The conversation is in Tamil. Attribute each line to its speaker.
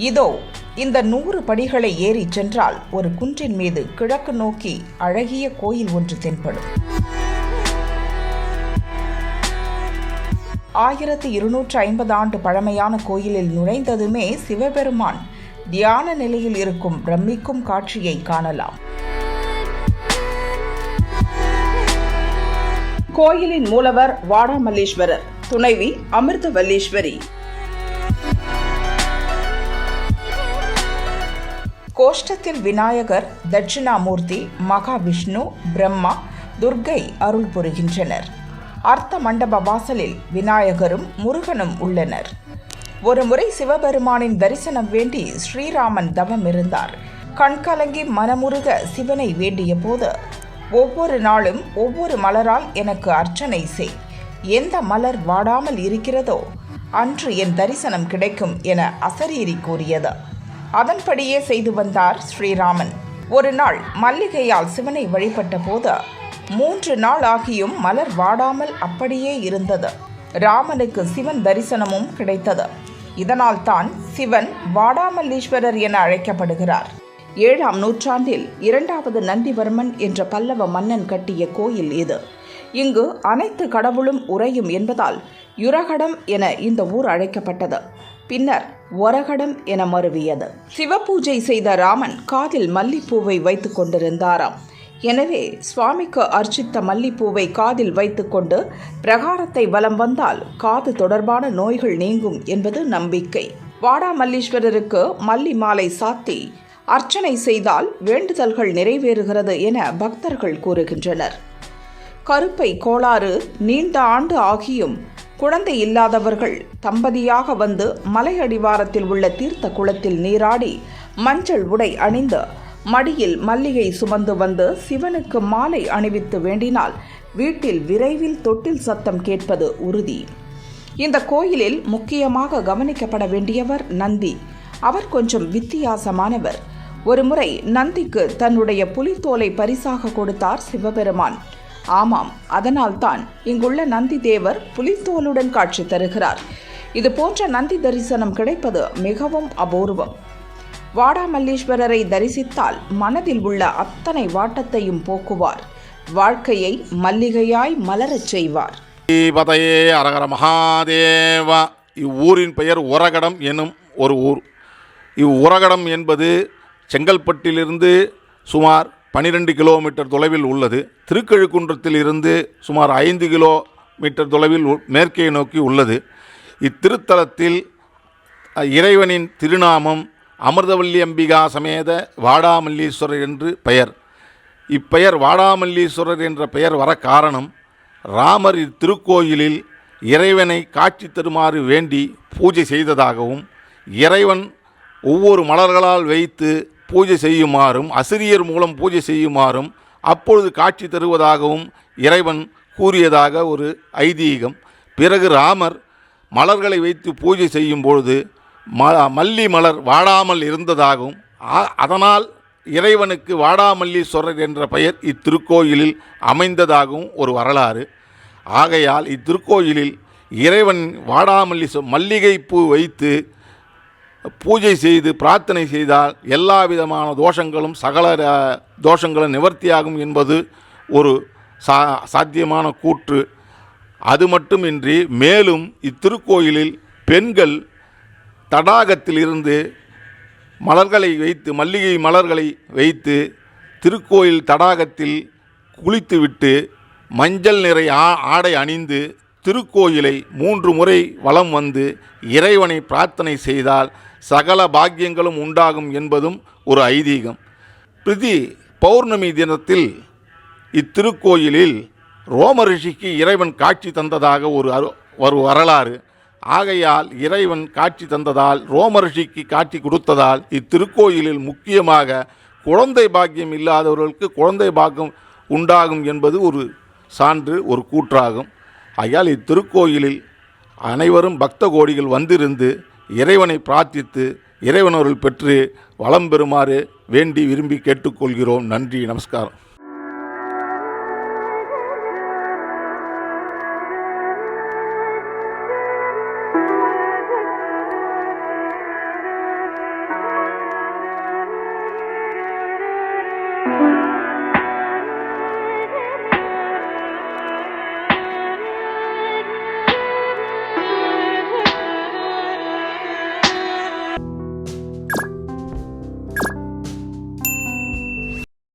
Speaker 1: இதோ இந்த 100 படிகளை ஏறிச் சென்றால் ஒரு குன்றின் மீது கிழக்கு நோக்கி அழகிய கோயில் ஒன்று தென்படும். 1250 ஆண்டு பழமையான கோயிலில் நுழைந்ததுமே சிவபெருமான் தியான நிலையில் இருக்கும் பிரமிக்கும் காட்சியை காணலாம். கோயிலின் மூலவர் வாடாமல்லீஸ்வரர், துணைவி அமிர்தவல்லீஸ்வரி. கோஷ்டத்தில் விநாயகர், தட்சிணாமூர்த்தி, மகாவிஷ்ணு, பிரம்மா, துர்க்கை அருள் புரிகின்றனர். அர்த்த மண்டப வாசலில் விநாயகரும் முருகனும் உள்ளனர். ஒருமுறை சிவபெருமானின் தரிசனம் வேண்டி ஸ்ரீராமன் தவம் இருந்தார். கண்கலங்கி மனமுருக சிவனை வேண்டிய போது, ஒவ்வொரு நாளும் ஒவ்வொரு மலரால் எனக்கு அர்ச்சனை செய், எந்த மலர் வாடாமல் இருக்கிறதோ அன்று என் தரிசனம் கிடைக்கும் என அசரீரி கூறியது. அதன்படியே செய்து வந்தார் ஸ்ரீராமன். ஒரு நாள் மல்லிகையால் சிவனை வழிபட்ட போது 3 நாள் ஆகியும் மலர் வாடாமல் அப்படியே இருந்தது. ராமனுக்கு சிவன் தரிசனமும் கிடைத்தது. இதனால் தான் சிவன் வாடாமல்லீஸ்வரர் என அழைக்கப்படுகிறார். 7ஆம் நூற்றாண்டில் 2வது நந்திவர்மன் என்ற பல்லவ மன்னன் கட்டிய கோயில் இது. இங்கு அனைத்து கடவுளும் உறையும் என்பதால் யுரகடம் என இந்த ஊர் அழைக்கப்பட்டது. பின்னர் ஒரகடம் என மருவியது. சிவபூஜை செய்த ராமன் காதில் மல்லிப்பூவை வைத்துக் கொண்டிருந்தாராம். எனவே சுவாமிக்கு அர்ச்சித்த மல்லிப்பூவை காதில் வைத்துக்கொண்டு பிரகாரத்தை வலம் வந்தால் காது தொடர்பான நோய்கள் நீங்கும் என்பது நம்பிக்கை. வாடாமல்லீஸ்வரருக்கு மல்லி மாலை சாத்தி அர்ச்சனை செய்தால் வேண்டுதல்கள் நிறைவேறுகிறது என பக்தர்கள் கூறுகின்றனர். கருப்பை கோளாறு நீண்ட ஆண்டு ஆகியும் குழந்தை இல்லாதவர்கள் தம்பதியாக வந்து மலையடிவாரத்தில் உள்ள தீர்த்த குளத்தில் நீராடி மஞ்சள் உடை அணிந்து மடியில் மல்லிகை சுமந்து வந்து சிவனுக்கு மாலை அணிவித்து வேண்டினால் வீட்டில் விரைவில் தொட்டில் சத்தம் கேட்பது உறுதி. இந்த கோயிலில் முக்கியமாக கவனிக்கப்பட வேண்டியவர் நந்தி. அவர் கொஞ்சம் வித்தியாசமானவர். ஒருமுறை நந்திக்கு தன்னுடைய புலித்தோலை பரிசாக கொடுத்தார் சிவபெருமான். ஆமாம், அதனால்தான் இங்குள்ள நந்தி தேவர் புலித்தோலுடன் காட்சி தருகிறார். இது போன்ற நந்தி தரிசனம் கிடைப்பது மிகவும் அபூர்வம். வாடாமல்லீஸ்வரரை தரிசித்தால் மனதில் உள்ள அத்தனை வாட்டத்தையும் போக்குவார். வாழ்க்கையை மல்லிகையாய் மலரச் செய்வார்.
Speaker 2: அரகர மகாதேவா. இவ்வூரின் பெயர் உரகடம் எனும் ஒரு ஊர். இவ்வுரகடம் என்பது செங்கல்பட்டிலிருந்து சுமார் 12 கிலோமீட்டர் தொலைவில் உள்ளது. திருக்கழுக்குன்றத்தில் இருந்து சுமார் 5 கிலோமீட்டர் தொலைவில் மேற்கே நோக்கி உள்ளது. இத்திருத்தலத்தில் இறைவனின் திருநாமம் அமிர்தவல்லி அம்பிகா சமேத வாடாமல்லீஸ்வரர் என்று பெயர். இப்பெயர் வாடாமல்லீஸ்வரர் என்ற பெயர் வர காரணம், ராமர் இத்திருக்கோயிலில் இறைவனை காட்சி தருமாறு வேண்டி பூஜை செய்ததாகவும், இறைவன் ஒவ்வொரு மலர்களால் வைத்து பூஜை செய்யுமாறும், அசிரியர் மூலம் பூஜை செய்யுமாறும் அப்பொழுது காட்சி தருவதாகவும் இறைவன் கூறியதாக ஒரு ஐதீகம். பிறகு ராமர் மலர்களை வைத்து பூஜை செய்யும் பொழுது மல்லி மலர் வாடாமல் இருந்ததாகவும், அதனால் இறைவனுக்கு வாடாமல்லீஸ்வரர் என்ற பெயர் இத்திருக்கோயிலில் அமைந்ததாகவும் ஒரு வரலாறு. ஆகையால் இத்திருக்கோயிலில் இறைவன் மல்லிகை பூ வைத்து பூஜை செய்து பிரார்த்தனை செய்தால் எல்லா விதமான தோஷங்களும் சகல தோஷங்களும் நிவர்த்தியாகும் என்பது ஒரு சாத்தியமான கூற்று. அது மட்டுமின்றி மேலும் இத்திருக்கோயிலில் பெண்கள் தடாகத்திலிருந்து மலர்களை வைத்து, மல்லிகை மலர்களை வைத்து திருக்கோயில் தடாகத்தில் குளித்துவிட்டு மஞ்சள் நிறை ஆடை அணிந்து திருக்கோயிலை 3 முறை வலம் வந்து இறைவனை பிரார்த்தனை செய்தால் சகல பாக்கியங்களும் உண்டாகும் என்பதும் ஒரு ஐதீகம். பிரதி பௌர்ணமி தினத்தில் இத்திருக்கோயிலில் ரோம ரிஷிக்கு இறைவன் காட்சி தந்ததாக ஒரு வரலாறு. ஆகையால் இறைவன் காட்சி தந்ததால், ரோம ரிஷிக்கு காட்சி கொடுத்ததால் இத்திருக்கோயிலில் முக்கியமாக குழந்தை பாக்கியம் இல்லாதவர்களுக்கு குழந்தை பாக்கியம் உண்டாகும் என்பது ஒரு சான்று, ஒரு கூற்றாகும். ஆகையால் இத்திருக்கோயிலில் அனைவரும் பக்த கோடிகள் வந்திருந்து இறைவனை பிரார்த்தித்து இறைவனவர்கள் பெற்று வளம் பெறுமாறு வேண்டி விரும்பி கேட்டுக்கொள்கிறோம். நன்றி, நமஸ்காரம்.